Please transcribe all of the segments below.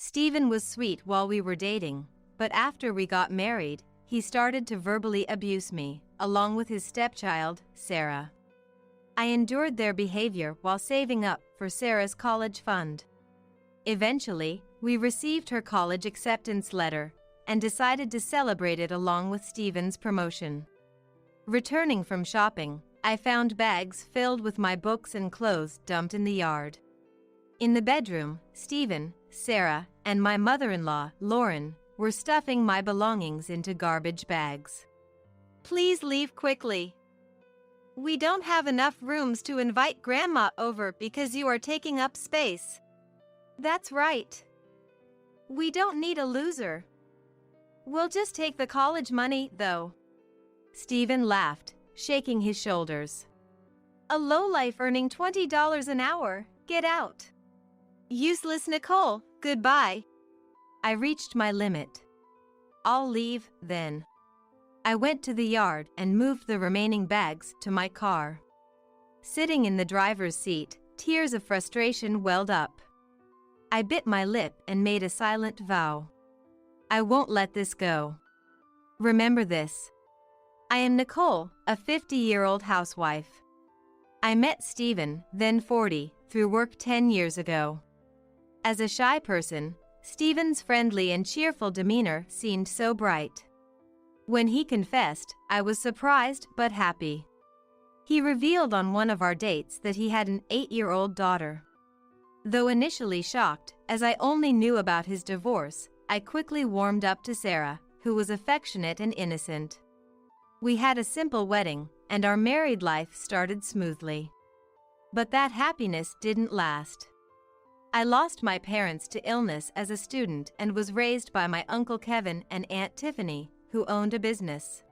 Stephen was sweet while we were dating, but after we got married, he started to verbally abuse me, along with his stepchild, Sarah. I endured their behavior while saving up for Sarah's college fund. Eventually, we received her college acceptance letter and decided to celebrate it along with Stephen's promotion. Returning from shopping, I found bags filled with my books and clothes dumped in the yard. In the bedroom, Stephen, Sarah, and my mother-in-law, Lauren, were stuffing my belongings into garbage bags. "Please leave quickly. We don't have enough rooms to invite Grandma over because you are taking up space." "That's right. We don't need a loser. We'll just take the college money, though." Stephen laughed, shaking his shoulders. "A lowlife earning $20 an hour, get out." "Useless Nicole, goodbye." I reached my limit. "I'll leave, then." I went to the yard and moved the remaining bags to my car. Sitting in the driver's seat, tears of frustration welled up. I bit my lip and made a silent vow. I won't let this go. Remember this. I am Nicole, a 50-year-old housewife. I met Stephen, then 40, through work 10 years ago. As a shy person, Stephen's friendly and cheerful demeanor seemed so bright. When he confessed, I was surprised but happy. He revealed on one of our dates that he had an 8-year-old daughter. Though initially shocked, as I only knew about his divorce, I quickly warmed up to Sarah, who was affectionate and innocent. We had a simple wedding, and our married life started smoothly. But that happiness didn't last. I lost my parents to illness as a student and was raised by my Uncle Kevin and Aunt Tiffany, who owned a business.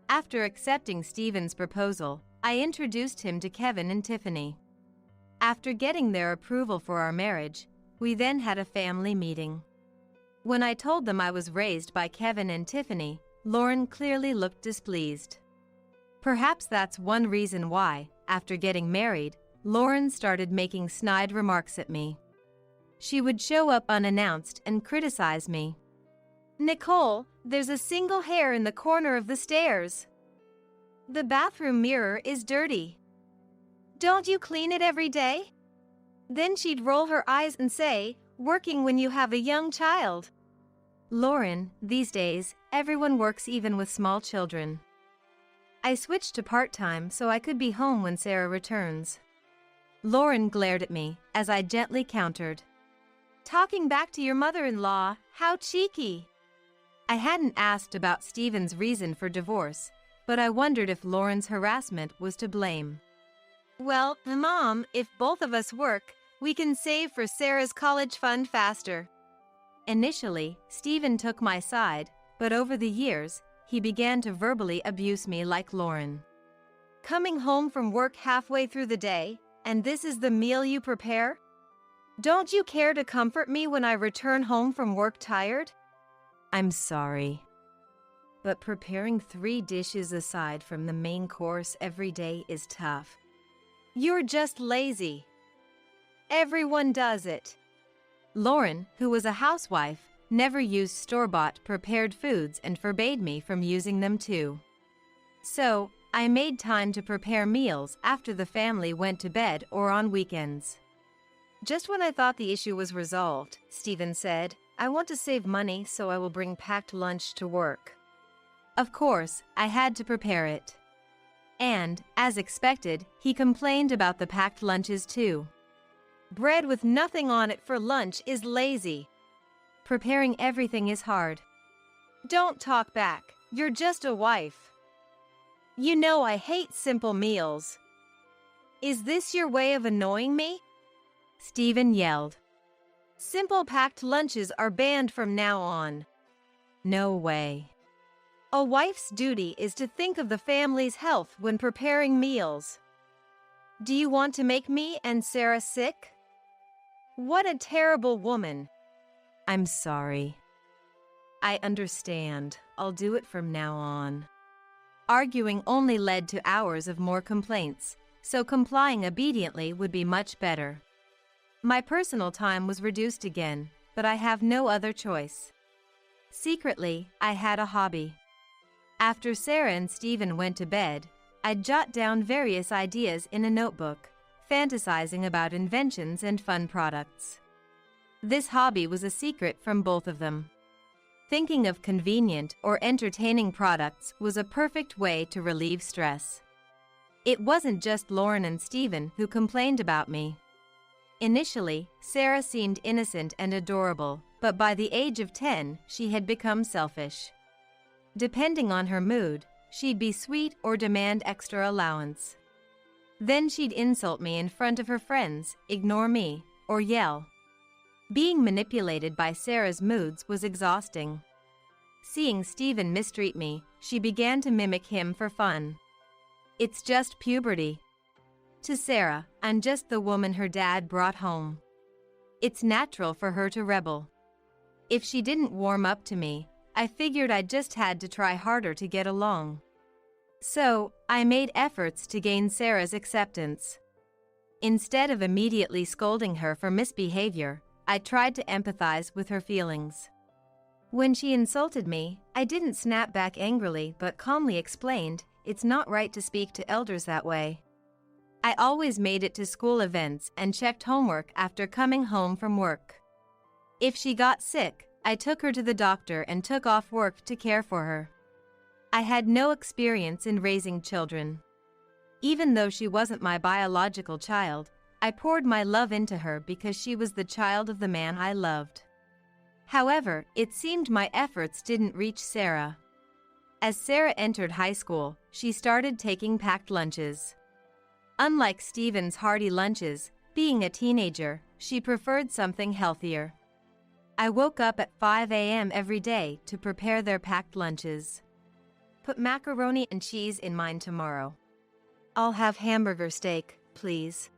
After accepting Stephen's proposal, I introduced him to Kevin and Tiffany. After getting their approval for our marriage, we then had a family meeting. When I told them I was raised by Kevin and Tiffany, Lauren clearly looked displeased. Perhaps that's one reason why, after getting married, Lauren started making snide remarks at me. She would show up unannounced and criticize me. "Nicole, there's a single hair in the corner of the stairs. The bathroom mirror is dirty. Don't you clean it every day?" Then she'd roll her eyes and say, "Working when you have a young child." Lauren, these days, everyone works even with small children. I switched to part-time so I could be home when Sarah returns. Lauren glared at me as I gently countered. "Talking back to your mother-in-law, how cheeky." I hadn't asked about Stephen's reason for divorce, but I wondered if Lauren's harassment was to blame. "Well, Mom, if both of us work, we can save for Sarah's college fund faster." Initially, Stephen took my side, but over the years, he began to verbally abuse me like Lauren. "Coming home from work halfway through the day, and this is the meal you prepare? Don't you care to comfort me when I return home from work tired?" "I'm sorry, but preparing 3 dishes aside from the main course every day is tough." "You're just lazy. Everyone does it." Lauren, who was a housewife, never used store-bought prepared foods and forbade me from using them too. So, I made time to prepare meals after the family went to bed or on weekends. Just when I thought the issue was resolved, Stephen said, "I want to save money, so I will bring packed lunch to work." Of course, I had to prepare it. And, as expected, he complained about the packed lunches too. "Bread with nothing on it for lunch is lazy. Preparing everything is hard." "Don't talk back, you're just a wife. You know I hate simple meals. Is this your way of annoying me?" Stephen yelled. "Simple packed lunches are banned from now on." "No way. A wife's duty is to think of the family's health when preparing meals. Do you want to make me and Sarah sick? What a terrible woman." "I'm sorry. I understand. I'll do it from now on." Arguing only led to hours of more complaints, so complying obediently would be much better. My personal time was reduced again, but I have no other choice. Secretly, I had a hobby. After Sarah and Stephen went to bed, I'd jot down various ideas in a notebook, fantasizing about inventions and fun products. This hobby was a secret from both of them. Thinking of convenient or entertaining products was a perfect way to relieve stress. It wasn't just Lauren and Stephen who complained about me. Initially, Sarah seemed innocent and adorable, but by the age of 10, she had become selfish. Depending on her mood, she'd be sweet or demand extra allowance. Then she'd insult me in front of her friends, ignore me, or yell. Being manipulated by Sarah's moods was exhausting. Seeing Stephen mistreat me, she began to mimic him for fun. It's just puberty. To Sarah, I'm just the woman her dad brought home. It's natural for her to rebel. If she didn't warm up to me, I figured I just had to try harder to get along. So, I made efforts to gain Sarah's acceptance. Instead of immediately scolding her for misbehavior, I tried to empathize with her feelings. When she insulted me, I didn't snap back angrily but calmly explained, it's not right to speak to elders that way. I always made it to school events and checked homework after coming home from work. If she got sick, I took her to the doctor and took off work to care for her. I had no experience in raising children. Even though she wasn't my biological child, I poured my love into her because she was the child of the man I loved. However, it seemed my efforts didn't reach Sarah. As Sarah entered high school, she started taking packed lunches. Unlike Stephen's hearty lunches, being a teenager, she preferred something healthier. I woke up at 5 a.m. every day to prepare their packed lunches. Put macaroni and cheese in mine tomorrow. I'll have hamburger steak, please.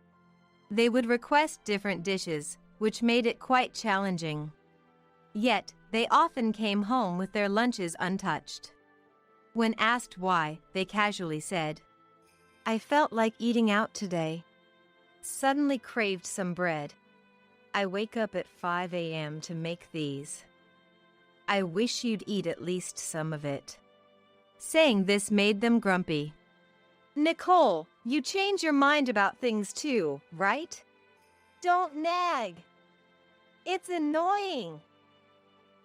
They would request different dishes, which made it quite challenging. Yet, they often came home with their lunches untouched. When asked why, they casually said, I felt like eating out today. Suddenly craved some bread. I wake up at 5 a.m. to make these. I wish you'd eat at least some of it. Saying this made them grumpy. Nicole, you change your mind about things too, right? Don't nag. It's annoying.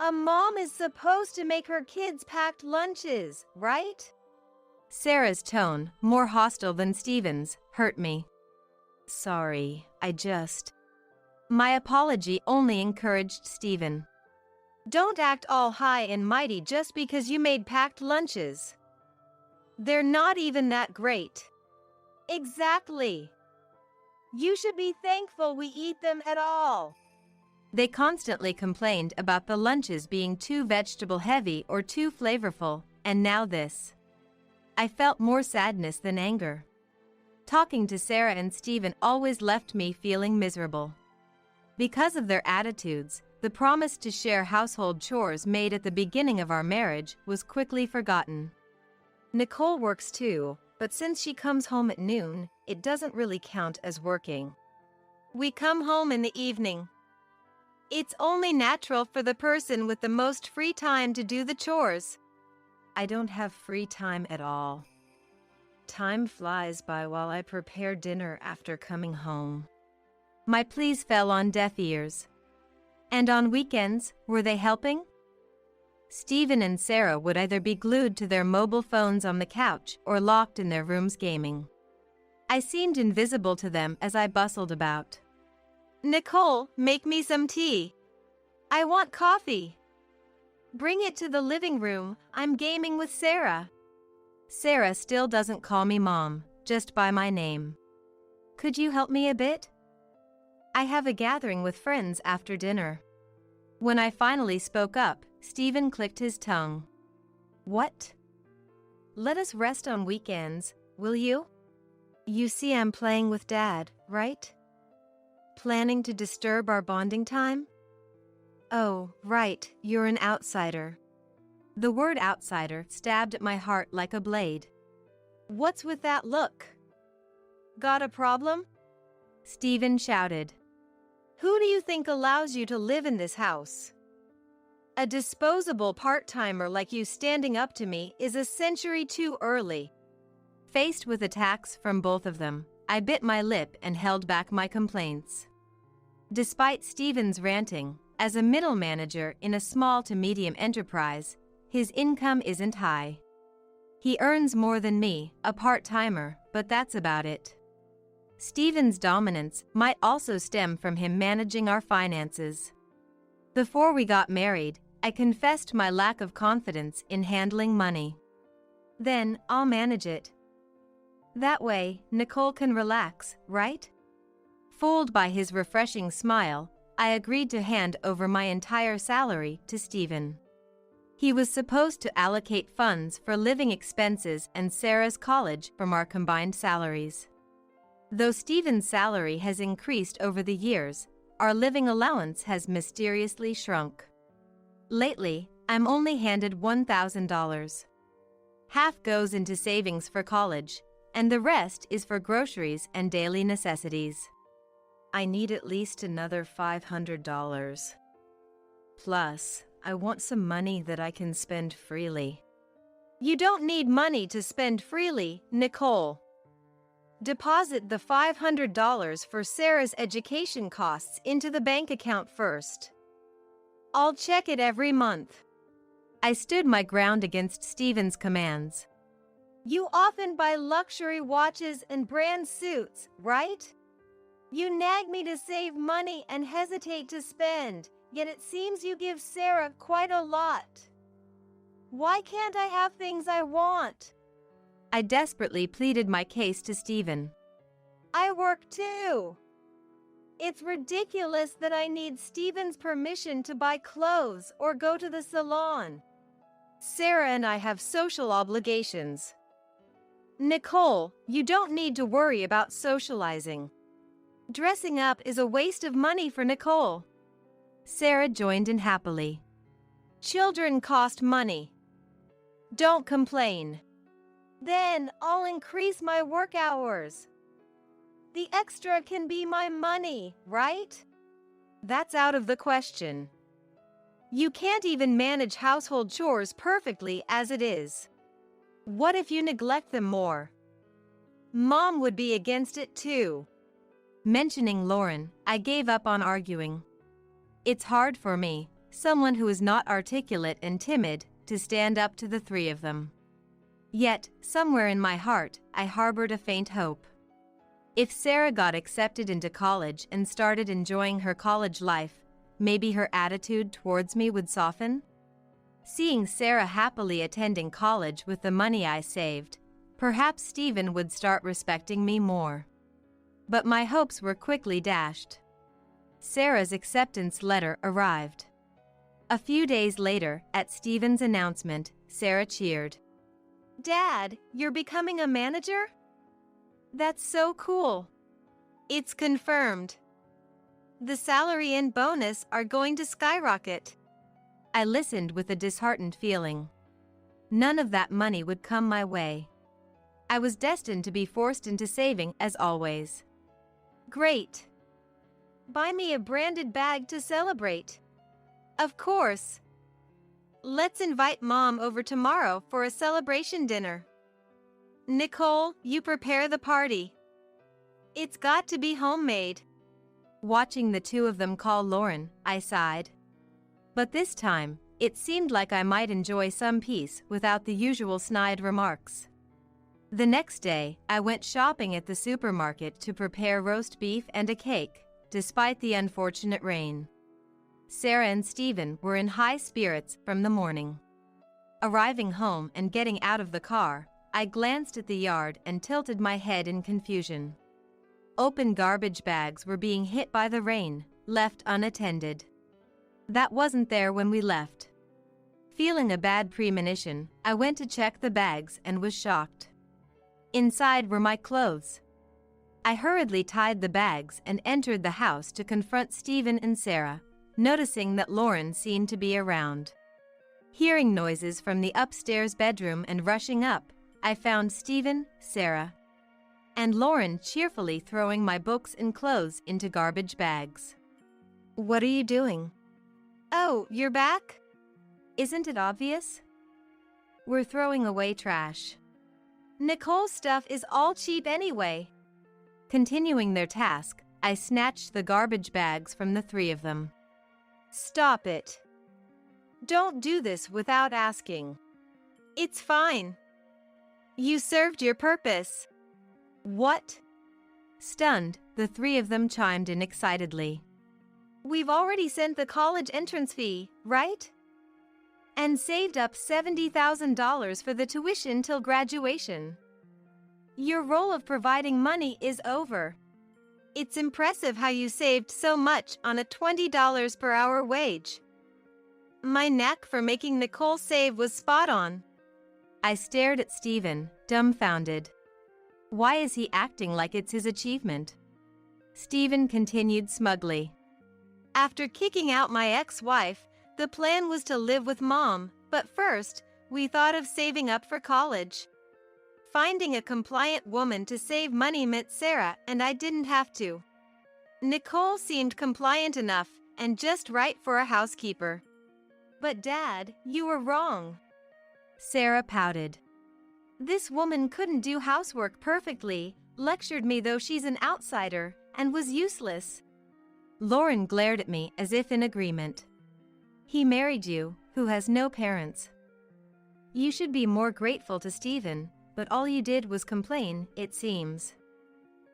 A mom is supposed to make her kids packed lunches, right? Sarah's tone, more hostile than Stephen's, hurt me. Sorry, My apology only encouraged Stephen. Don't act all high and mighty just because you made packed lunches. They're not even that great. Exactly. You should be thankful we eat them at all. They constantly complained about the lunches being too vegetable-heavy or too flavorful, and now this. I felt more sadness than anger. Talking to Sarah and Stephen always left me feeling miserable. Because of their attitudes, the promise to share household chores made at the beginning of our marriage was quickly forgotten. Nicole works too, but since she comes home at noon, it doesn't really count as working. We come home in the evening. It's only natural for the person with the most free time to do the chores. I don't have free time at all. Time flies by while I prepare dinner after coming home. My pleas fell on deaf ears. And on weekends, were they helping? Stephen and Sarah would either be glued to their mobile phones on the couch or locked in their rooms gaming. I seemed invisible to them as I bustled about. Nicole, make me some tea. I want coffee. Bring it to the living room, I'm gaming with Sarah. Sarah still doesn't call me Mom, just by my name. Could you help me a bit? I have a gathering with friends after dinner. When I finally spoke up, Stephen clicked his tongue. What? Let us rest on weekends, will you? You see I'm playing with Dad, right? Planning to disturb our bonding time? Oh, right, you're an outsider. The word outsider stabbed at my heart like a blade. What's with that look? Got a problem? Stephen shouted. Who do you think allows you to live in this house? A disposable part-timer like you standing up to me is a century too early. Faced with attacks from both of them, I bit my lip and held back my complaints. Despite Stephen's ranting, as a middle manager in a small to medium enterprise, his income isn't high. He earns more than me, a part-timer, but that's about it. Stephen's dominance might also stem from him managing our finances. Before we got married, I confessed my lack of confidence in handling money. Then, I'll manage it. That way, Nicole can relax, right? Fooled by his refreshing smile, I agreed to hand over my entire salary to Stephen. He was supposed to allocate funds for living expenses and Sarah's college from our combined salaries. Though Stephen's salary has increased over the years, our living allowance has mysteriously shrunk. Lately, I'm only handed $1,000. Half goes into savings for college, and the rest is for groceries and daily necessities. I need at least another $500. Plus, I want some money that I can spend freely. You don't need money to spend freely, Nicole. Deposit the $500 for Sarah's education costs into the bank account first. I'll check it every month. I stood my ground against Stephen's commands. You often buy luxury watches and brand suits, right? You nag me to save money and hesitate to spend, yet it seems you give Sarah quite a lot. Why can't I have things I want? I desperately pleaded my case to Stephen. I work too. It's ridiculous that I need Stephen's permission to buy clothes or go to the salon. Sarah and I have social obligations. Nicole, you don't need to worry about socializing. Dressing up is a waste of money for Nicole. Sarah joined in happily. Children cost money. Don't complain. Then I'll increase my work hours. The extra can be my money, right? That's out of the question. You can't even manage household chores perfectly as it is. What if you neglect them more? Mom would be against it too. Mentioning Lauren, I gave up on arguing. It's hard for me, someone who is not articulate and timid, to stand up to the three of them. Yet, somewhere in my heart, I harbored a faint hope. If Sarah got accepted into college and started enjoying her college life, maybe her attitude towards me would soften? Seeing Sarah happily attending college with the money I saved, perhaps Stephen would start respecting me more. But my hopes were quickly dashed. Sarah's acceptance letter arrived. A few days later, at Stephen's announcement, Sarah cheered. Dad, you're becoming a manager? That's so cool. It's confirmed. The salary and bonus are going to skyrocket. I listened with a disheartened feeling. None of that money would come my way. I was destined to be forced into saving as always. Great. Buy me a branded bag to celebrate. Of course. Let's invite Mom over tomorrow for a celebration dinner. Nicole, you prepare the party. It's got to be homemade. Watching the two of them call Lauren, I sighed. But this time, it seemed like I might enjoy some peace without the usual snide remarks. The next day, I went shopping at the supermarket to prepare roast beef and a cake, despite the unfortunate rain. Sarah and Stephen were in high spirits from the morning. Arriving home and getting out of the car, I glanced at the yard and tilted my head in confusion. Open garbage bags were being hit by the rain, left unattended. That wasn't there when we left. Feeling a bad premonition, I went to check the bags and was shocked. Inside were my clothes. I hurriedly tied the bags and entered the house to confront Stephen and Sarah, noticing that Lauren seemed to be around. Hearing noises from the upstairs bedroom and rushing up, I found Stephen, Sarah, and Lauren cheerfully throwing my books and clothes into garbage bags. What are you doing? Oh, you're back? Isn't it obvious? We're throwing away trash. Nicole's stuff is all cheap anyway. Continuing their task, I snatched the garbage bags from the three of them. Stop it. Don't do this without asking. It's fine. You served your purpose. What? Stunned, the three of them chimed in excitedly. We've already sent the college entrance fee, right? And saved up $70,000 for the tuition till graduation. Your role of providing money is over. It's impressive how you saved so much on a $20 per hour wage. My knack for making Nicole save was spot on. I stared at Stephen, dumbfounded. Why is he acting like it's his achievement? Stephen continued smugly. After kicking out my ex-wife, the plan was to live with Mom, but first, we thought of saving up for college. Finding a compliant woman to save money meant Sarah and I didn't have to. Nicole seemed compliant enough and just right for a housekeeper. But Dad, you were wrong. Sarah pouted. This woman couldn't do housework perfectly, lectured me though she's an outsider, and was useless. Lauren glared at me as if in agreement. He married you, who has no parents. You should be more grateful to Stephen, but all you did was complain, it seems.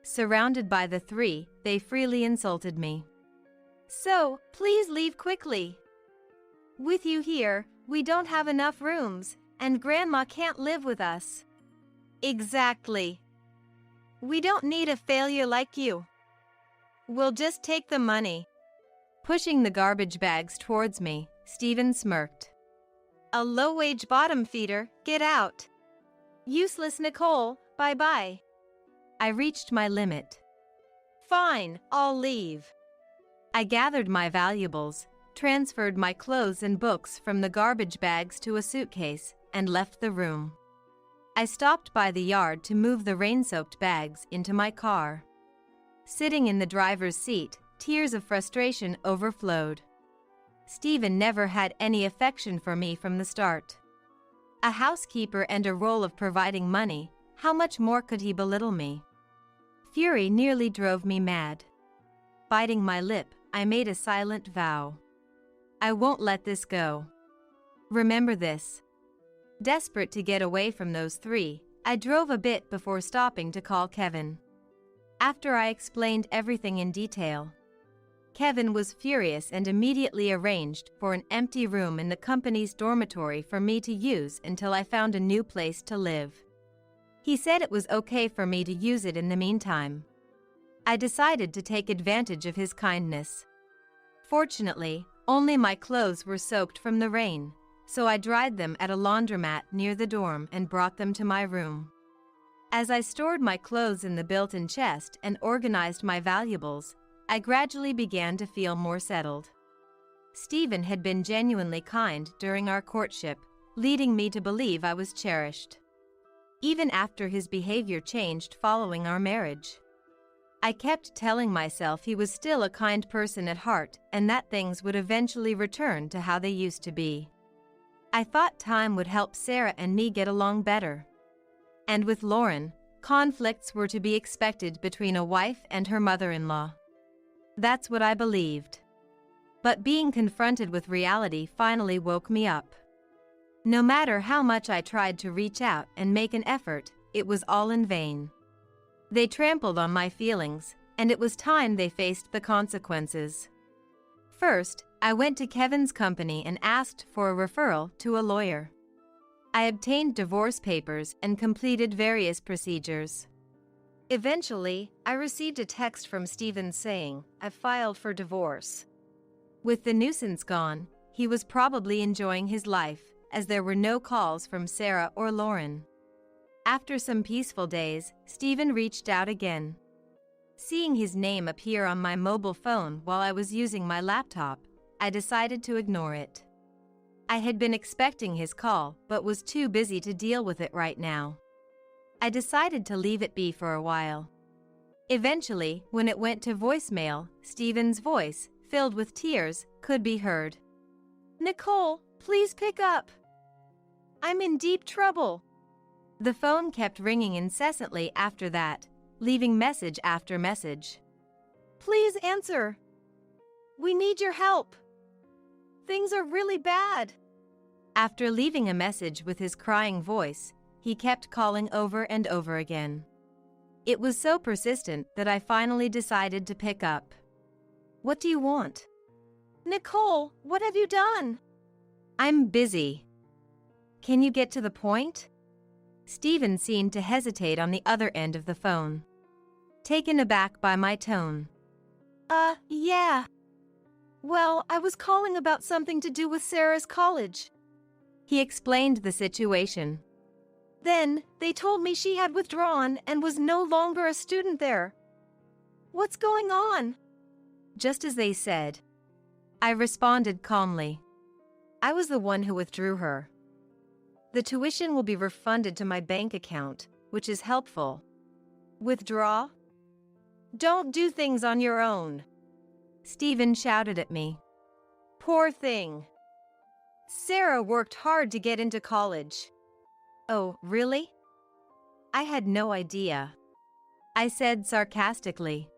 Surrounded by the three, they freely insulted me. So, please leave quickly. With you here, we don't have enough rooms, and Grandma can't live with us. Exactly. We don't need a failure like you. We'll just take the money. Pushing the garbage bags towards me, Stephen smirked. A low-wage bottom feeder, get out. Useless Nicole, bye-bye. I reached my limit. Fine, I'll leave. I gathered my valuables, transferred my clothes and books from the garbage bags to a suitcase, and left the room. I stopped by the yard to move the rain-soaked bags into my car. Sitting in the driver's seat, tears of frustration overflowed. Stephen never had any affection for me from the start. A housekeeper and a role of providing money, how much more could he belittle me? Fury nearly drove me mad. Biting my lip, I made a silent vow. I won't let this go. Remember this. Desperate to get away from those three, I drove a bit before stopping to call Kevin. After I explained everything in detail, Kevin was furious and immediately arranged for an empty room in the company's dormitory for me to use until I found a new place to live. He said it was okay for me to use it in the meantime. I decided to take advantage of his kindness. Fortunately, only my clothes were soaked from the rain, so I dried them at a laundromat near the dorm and brought them to my room. As I stored my clothes in the built-in chest and organized my valuables, I gradually began to feel more settled. Stephen had been genuinely kind during our courtship, leading me to believe I was cherished. Even after his behavior changed following our marriage, I kept telling myself he was still a kind person at heart and that things would eventually return to how they used to be. I thought time would help Sarah and me get along better. And with Lauren, conflicts were to be expected between a wife and her mother-in-law. That's what I believed. But being confronted with reality finally woke me up. No matter how much I tried to reach out and make an effort, it was all in vain. They trampled on my feelings, and it was time they faced the consequences. First, I went to Kevin's company and asked for a referral to a lawyer. I obtained divorce papers and completed various procedures. Eventually, I received a text from Stephen saying, "I've filed for divorce." With the nuisance gone, he was probably enjoying his life, as there were no calls from Sarah or Lauren. After some peaceful days, Stephen reached out again. Seeing his name appear on my mobile phone while I was using my laptop, I decided to ignore it. I had been expecting his call, but was too busy to deal with it right now. I decided to leave it be for a while. Eventually, when it went to voicemail, Stephen's voice, filled with tears, could be heard. "Nicole, please pick up. I'm in deep trouble." The phone kept ringing incessantly after that, leaving message after message. "Please answer. We need your help. Things are really bad." After leaving a message with his crying voice, he kept calling over and over again. It was so persistent that I finally decided to pick up. "What do you want?" "Nicole, what have you done?" "I'm busy. Can you get to the point?" Stephen seemed to hesitate on the other end of the phone, taken aback by my tone. Yeah. Well, I was calling about something to do with Sarah's college." He explained the situation. "Then, they told me she had withdrawn and was no longer a student there. What's going on?" "Just as they said," I responded calmly. "I was the one who withdrew her. The tuition will be refunded to my bank account, which is helpful." "Withdraw? Don't do things on your own," Stephen shouted at me. "Poor thing. Sarah worked hard to get into college." "Oh, really? I had no idea," I said sarcastically.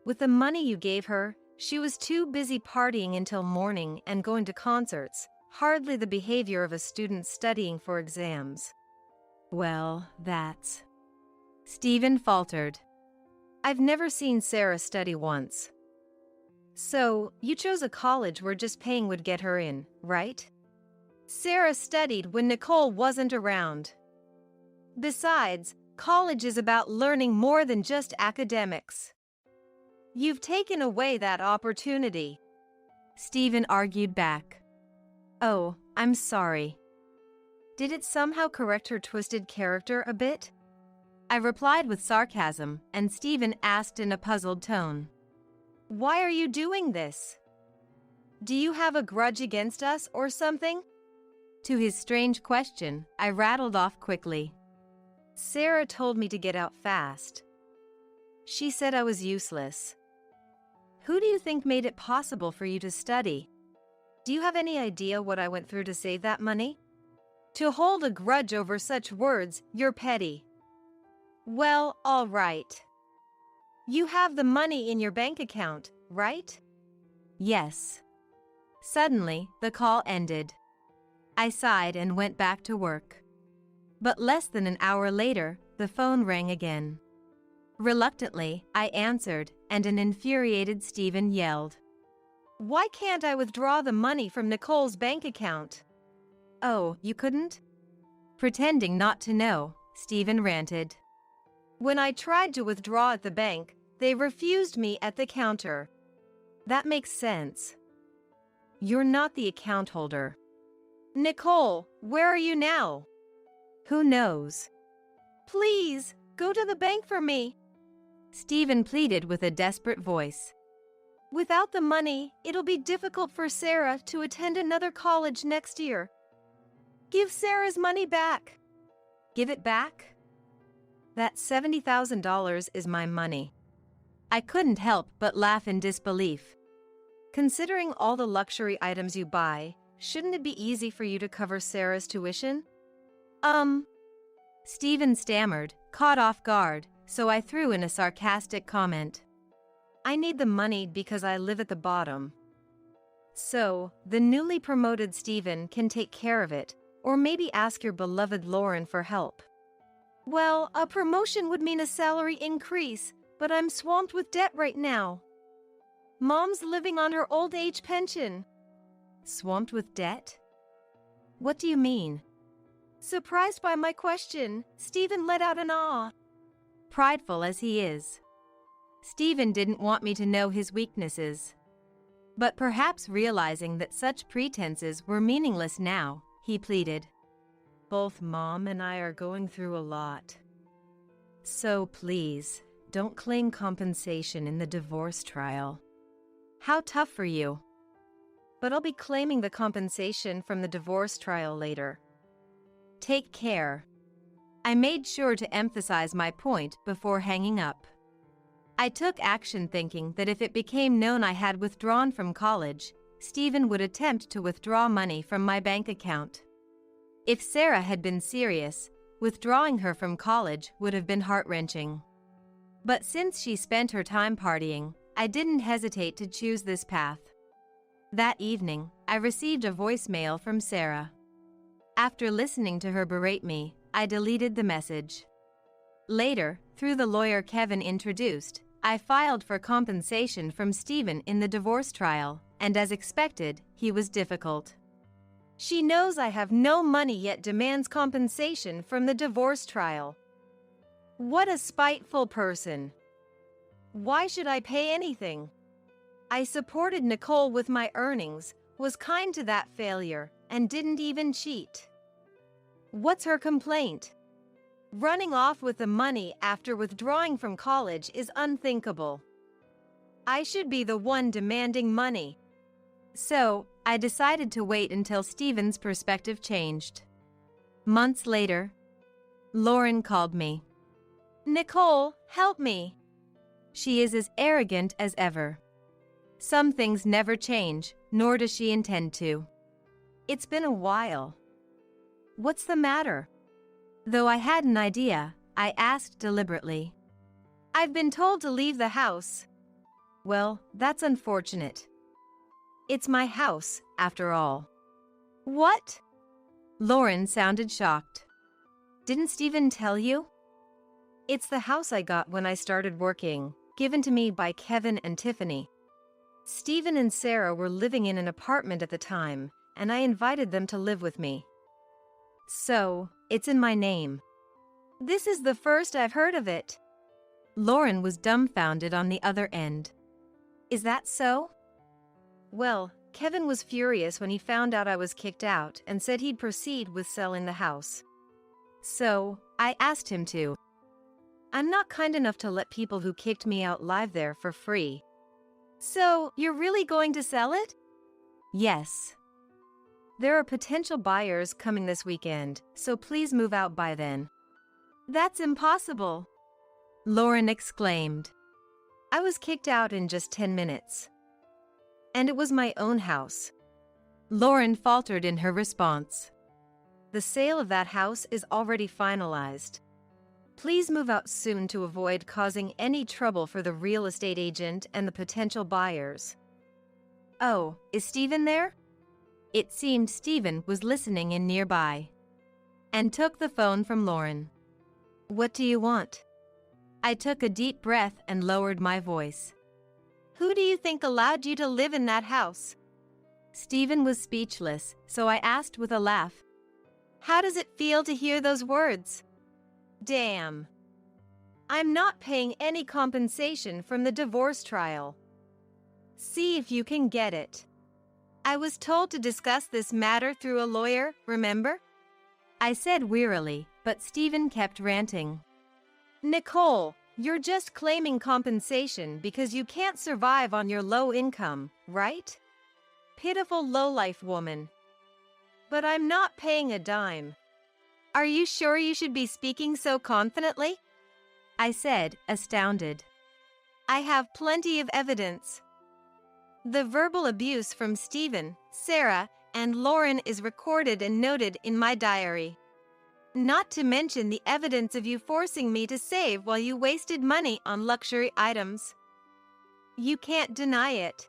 "With the money you gave her, she was too busy partying until morning and going to concerts, hardly the behavior of a student studying for exams." "Well, that's..." Stephen faltered. "I've never seen Sarah study once." "So, you chose a college where just paying would get her in, right?" "Sarah studied when Nicole wasn't around. Besides, college is about learning more than just academics. You've taken away that opportunity," Stephen argued back. "Oh, I'm sorry. Did it somehow correct her twisted character a bit?" I replied with sarcasm, and Stephen asked in a puzzled tone, "Why are you doing this? Do you have a grudge against us or something?" To his strange question, I rattled off quickly. "Sarah told me to get out fast. She said I was useless. Who do you think made it possible for you to study? Do you have any idea what I went through to save that money? To hold a grudge over such words, you're petty." "Well, all right. You have the money in your bank account, right?" "Yes." Suddenly, the call ended. I sighed and went back to work. But less than an hour later, the phone rang again. Reluctantly, I answered, and an infuriated Stephen yelled, "Why can't I withdraw the money from Nicole's bank account?" "Oh, you couldn't?" Pretending not to know, Stephen ranted. "When I tried to withdraw at the bank, they refused me at the counter." "That makes sense. You're not the account holder." "Nicole, where are you now?" "Who knows?" "Please, go to the bank for me," Stephen pleaded with a desperate voice. "Without the money, it'll be difficult for Sarah to attend another college next year. Give Sarah's money back." "Give it back?" "That $70,000 is my money." I couldn't help but laugh in disbelief. "Considering all the luxury items you buy, shouldn't it be easy for you to cover Sarah's tuition?" Stephen stammered, caught off guard, so I threw in a sarcastic comment. "I need the money because I live at the bottom." "So, the newly promoted Stephen can take care of it, or maybe ask your beloved Lauren for help." "Well, a promotion would mean a salary increase, but I'm swamped with debt right now. Mom's living on her old age pension." "Swamped with debt? What do you mean?" Surprised by my question, Stephen let out an "ah." Prideful as he is, Stephen didn't want me to know his weaknesses. But perhaps realizing that such pretenses were meaningless now, he pleaded, "Both Mom and I are going through a lot. So please, don't claim compensation in the divorce trial." "How tough for you." "But I'll be claiming the compensation from the divorce trial later. Take care." I made sure to emphasize my point before hanging up. I took action thinking that if it became known I had withdrawn from college, Stephen would attempt to withdraw money from my bank account. If Sarah had been serious, withdrawing her from college would have been heart-wrenching. But since she spent her time partying, I didn't hesitate to choose this path. That evening, I received a voicemail from Sarah. After listening to her berate me, I deleted the message. Later, through the lawyer Kevin introduced, I filed for compensation from Stephen in the divorce trial, and as expected, he was difficult. She knows I have no money yet demands compensation from the divorce trial. What a spiteful person. Why should I pay anything? I supported Nicole with my earnings, was kind to that failure, and didn't even cheat. What's her complaint? Running off with the money after withdrawing from college is unthinkable. I should be the one demanding money. So, I decided to wait until Stephen's perspective changed. Months later, Lauren called me. Nicole, help me. She is as arrogant as ever. Some things never change, nor does she intend to. It's been a while. What's the matter? Though I had an idea, I asked deliberately. I've been told to leave the house. Well, that's unfortunate. It's my house, after all. What? Lauren sounded shocked. Didn't Stephen tell you? It's the house I got when I started working, given to me by Kevin and Tiffany. Stephen and Sarah were living in an apartment at the time, and I invited them to live with me. So, it's in my name. This is the first I've heard of it. Lauren was dumbfounded on the other end. Is that so? Well, Kevin was furious when he found out I was kicked out and said he'd proceed with selling the house. So, I asked him to. I'm not kind enough to let people who kicked me out live there for free. So, you're really going to sell it? Yes. There are potential buyers coming this weekend, so please move out by then. That's impossible, Lauren exclaimed. I was kicked out in just 10 minutes. And it was my own house. Lauren faltered in her response. The sale of that house is already finalized. Please move out soon to avoid causing any trouble for the real estate agent and the potential buyers. Oh, is Stephen there? It seemed Stephen was listening in nearby, and took the phone from Lauren. What do you want? I took a deep breath and lowered my voice. Who do you think allowed you to live in that house? Stephen was speechless, so I asked with a laugh. How does it feel to hear those words? Damn. I'm not paying any compensation from the divorce trial. See if you can get it. I was told to discuss this matter through a lawyer, remember? I said wearily, but Stephen kept ranting. Nicole, you're just claiming compensation because you can't survive on your low income, right? Pitiful lowlife woman. But I'm not paying a dime. Are you sure you should be speaking so confidently? I said, astounded. I have plenty of evidence. The verbal abuse from Stephen, Sarah, and Lauren is recorded and noted in my diary. Not to mention the evidence of you forcing me to save while you wasted money on luxury items. You can't deny it.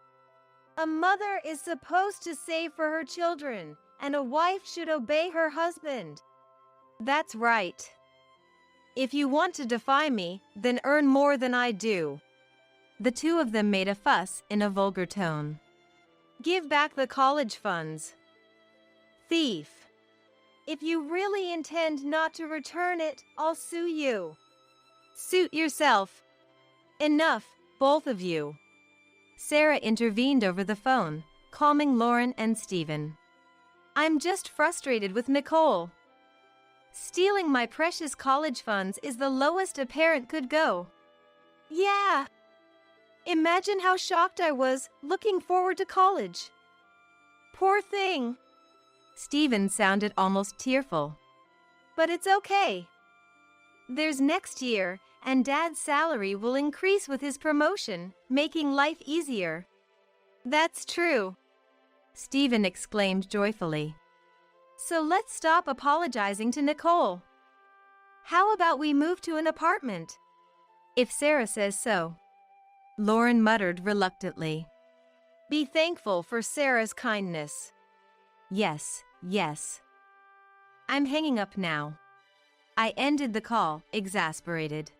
A mother is supposed to save for her children, and a wife should obey her husband. That's right. If you want to defy me, then earn more than I do. The two of them made a fuss in a vulgar tone. Give back the college funds. Thief. If you really intend not to return it, I'll sue you. Suit yourself. Enough, both of you. Sarah intervened over the phone, calming Lauren and Stephen. I'm just frustrated with Nicole. Stealing my precious college funds is the lowest a parent could go. Yeah. Imagine how shocked I was, looking forward to college. Poor thing. Stephen sounded almost tearful. But it's okay. There's next year, and Dad's salary will increase with his promotion, making life easier. That's true, Stephen exclaimed joyfully. So let's stop apologizing to Nicole. How about we move to an apartment? If Sarah says so. Lauren muttered reluctantly. Be thankful for Sarah's kindness. Yes, yes. I'm hanging up now. I ended the call, exasperated.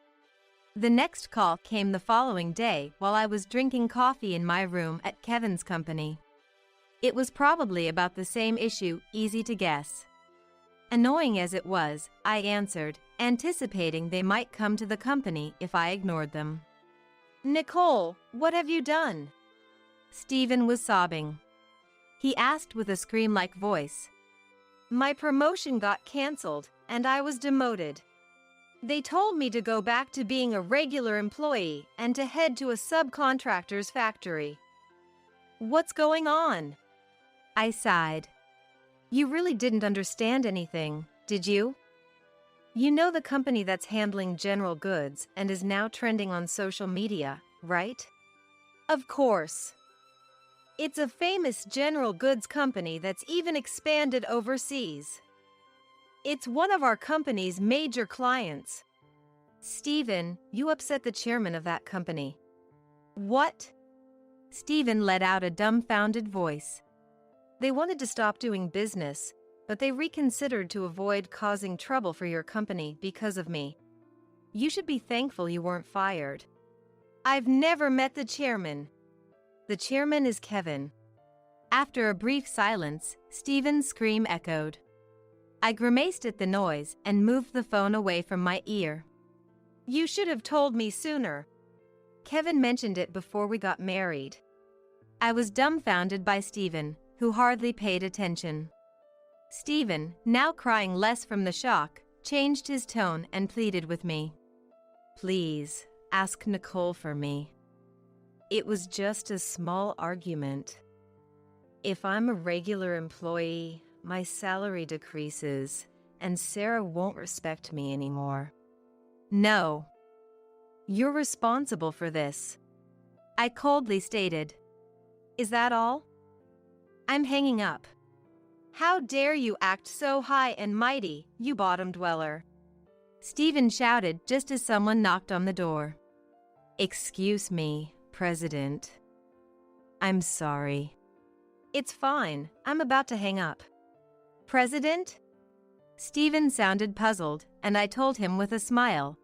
The next call came the following day while I was drinking coffee in my room at Kevin's company. It was probably about the same issue, easy to guess. Annoying as it was, I answered, anticipating they might come to the company if I ignored them. Nicole, what have you done? Stephen was sobbing. He asked with a scream-like voice. My promotion got canceled, and I was demoted. They told me to go back to being a regular employee and to head to a subcontractor's factory. What's going on? I sighed. You really didn't understand anything, did you? You know the company that's handling general goods and is now trending on social media, right? Of course. It's a famous general goods company that's even expanded overseas. It's one of our company's major clients. Stephen, you upset the chairman of that company. What? Stephen let out a dumbfounded voice. They wanted to stop doing business, but they reconsidered to avoid causing trouble for your company because of me. You should be thankful you weren't fired. I've never met the chairman. The chairman is Kevin. After a brief silence, Stephen's scream echoed. I grimaced at the noise and moved the phone away from my ear. You should have told me sooner. Kevin mentioned it before we got married. I was dumbfounded by Stephen, who hardly paid attention. Stephen, now crying less from the shock, changed his tone and pleaded with me. Please, ask Nicole for me. It was just a small argument. If I'm a regular employee, my salary decreases, and Sarah won't respect me anymore. No. You're responsible for this, I coldly stated. Is that all? I'm hanging up. How dare you act so high and mighty, you bottom dweller? Stephen shouted just as someone knocked on the door. Excuse me, President. I'm sorry. It's fine, I'm about to hang up. President? Stephen sounded puzzled, and I told him with a smile.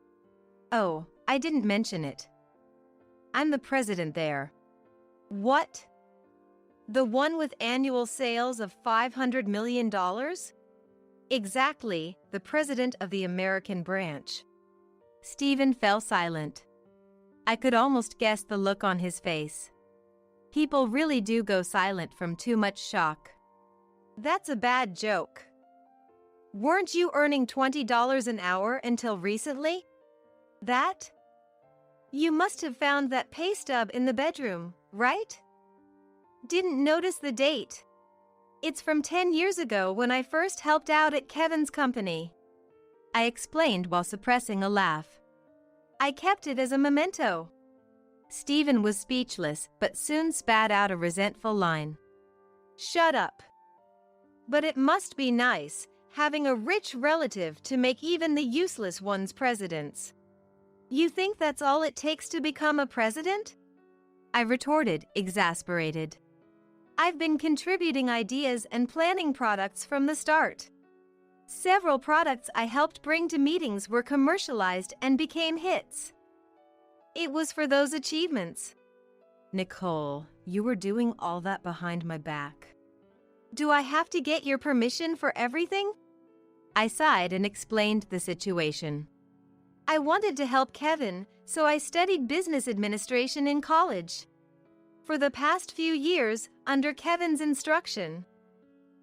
Oh, I didn't mention it. I'm the president there. What? The one with annual sales of $500 million? Exactly, the president of the American branch. Stephen fell silent. I could almost guess the look on his face. People really do go silent from too much shock. That's a bad joke. Weren't you earning $20 an hour until recently? That? You must have found that pay stub in the bedroom, right? Didn't notice the date. It's from 10 years ago when I first helped out at Kevin's company. I explained while suppressing a laugh. I kept it as a memento. Stephen was speechless, but soon spat out a resentful line. Shut up. But it must be nice, having a rich relative to make even the useless ones presidents. You think that's all it takes to become a president? I retorted, exasperated. I've been contributing ideas and planning products from the start. Several products I helped bring to meetings were commercialized and became hits. It was for those achievements. Nicole, you were doing all that behind my back. Do I have to get your permission for everything? I sighed and explained the situation. I wanted to help Kevin, so I studied business administration in college. For the past few years, under Kevin's instruction,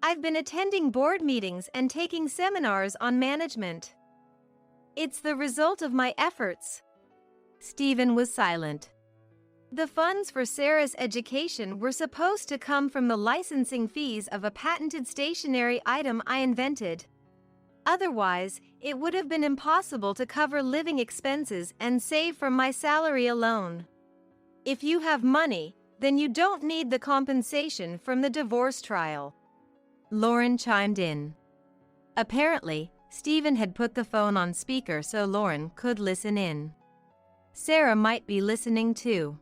I've been attending board meetings and taking seminars on management. It's the result of my efforts. Stephen was silent. The funds for Sarah's education were supposed to come from the licensing fees of a patented stationery item I invented. Otherwise, it would have been impossible to cover living expenses and save from my salary alone. If you have money, then you don't need the compensation from the divorce trial. Lauren chimed in. Apparently, Stephen had put the phone on speaker so Lauren could listen in. Sarah might be listening too.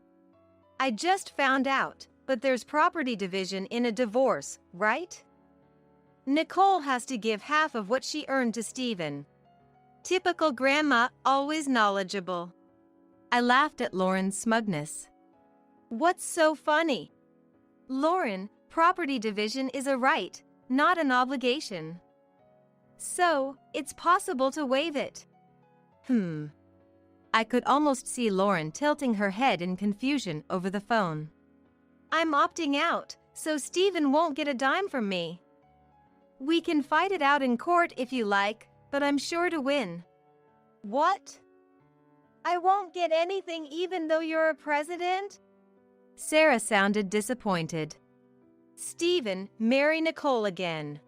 I just found out, but there's property division in a divorce, right? Nicole has to give half of what she earned to Stephen. Typical grandma, always knowledgeable. I laughed at Lauren's smugness. What's so funny? Lauren, property division is a right, not an obligation. So, it's possible to waive it. I could almost see Lauren tilting her head in confusion over the phone. I'm opting out, so Stephen won't get a dime from me. We can fight it out in court if you like, but I'm sure to win. What? I won't get anything even though you're a president? Sarah sounded disappointed. Stephen, marry Nicole again.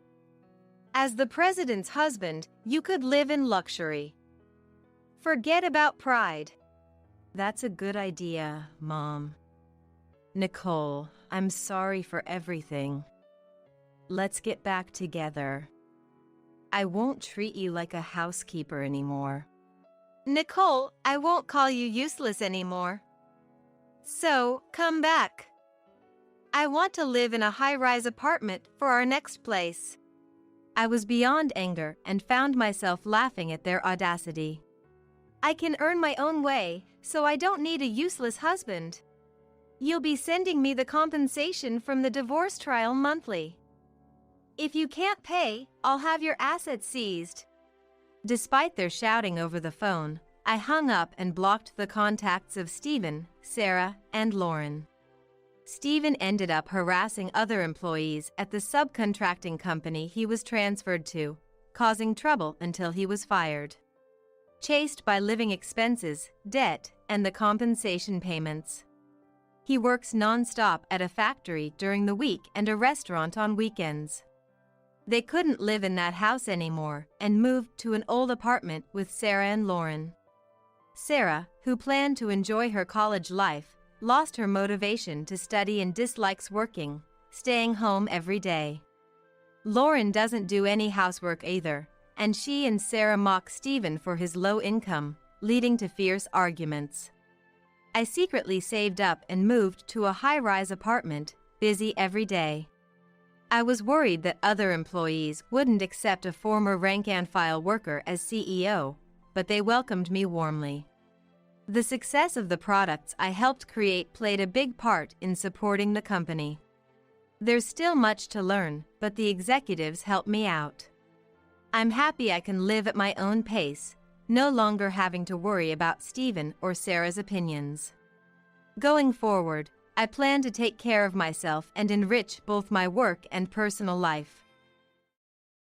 As the president's husband, you could live in luxury. Forget about pride. That's a good idea, Mom. Nicole, I'm sorry for everything. Let's get back together. I won't treat you like a housekeeper anymore. Nicole, I won't call you useless anymore. So, come back. I want to live in a high-rise apartment for our next place. I was beyond anger and found myself laughing at their audacity. I can earn my own way, so I don't need a useless husband. You'll be sending me the compensation from the divorce trial monthly. If you can't pay, I'll have your assets seized. Despite their shouting over the phone, I hung up and blocked the contacts of Stephen, Sarah, and Lauren. Stephen ended up harassing other employees at the subcontracting company he was transferred to, causing trouble until he was fired. Chased by living expenses, debt, and the compensation payments. He works non-stop at a factory during the week and a restaurant on weekends. They couldn't live in that house anymore and moved to an old apartment with Sarah and Lauren. Sarah, who planned to enjoy her college life, lost her motivation to study and dislikes working, staying home every day. Lauren doesn't do any housework either, and she and Sarah mock Stephen for his low income, leading to fierce arguments. I secretly saved up and moved to a high-rise apartment, busy every day. I was worried that other employees wouldn't accept a former rank-and-file worker as CEO, but they welcomed me warmly. The success of the products I helped create played a big part in supporting the company. There's still much to learn, but the executives helped me out. I'm happy I can live at my own pace, no longer having to worry about Stephen or Sarah's opinions. Going forward, I plan to take care of myself and enrich both my work and personal life.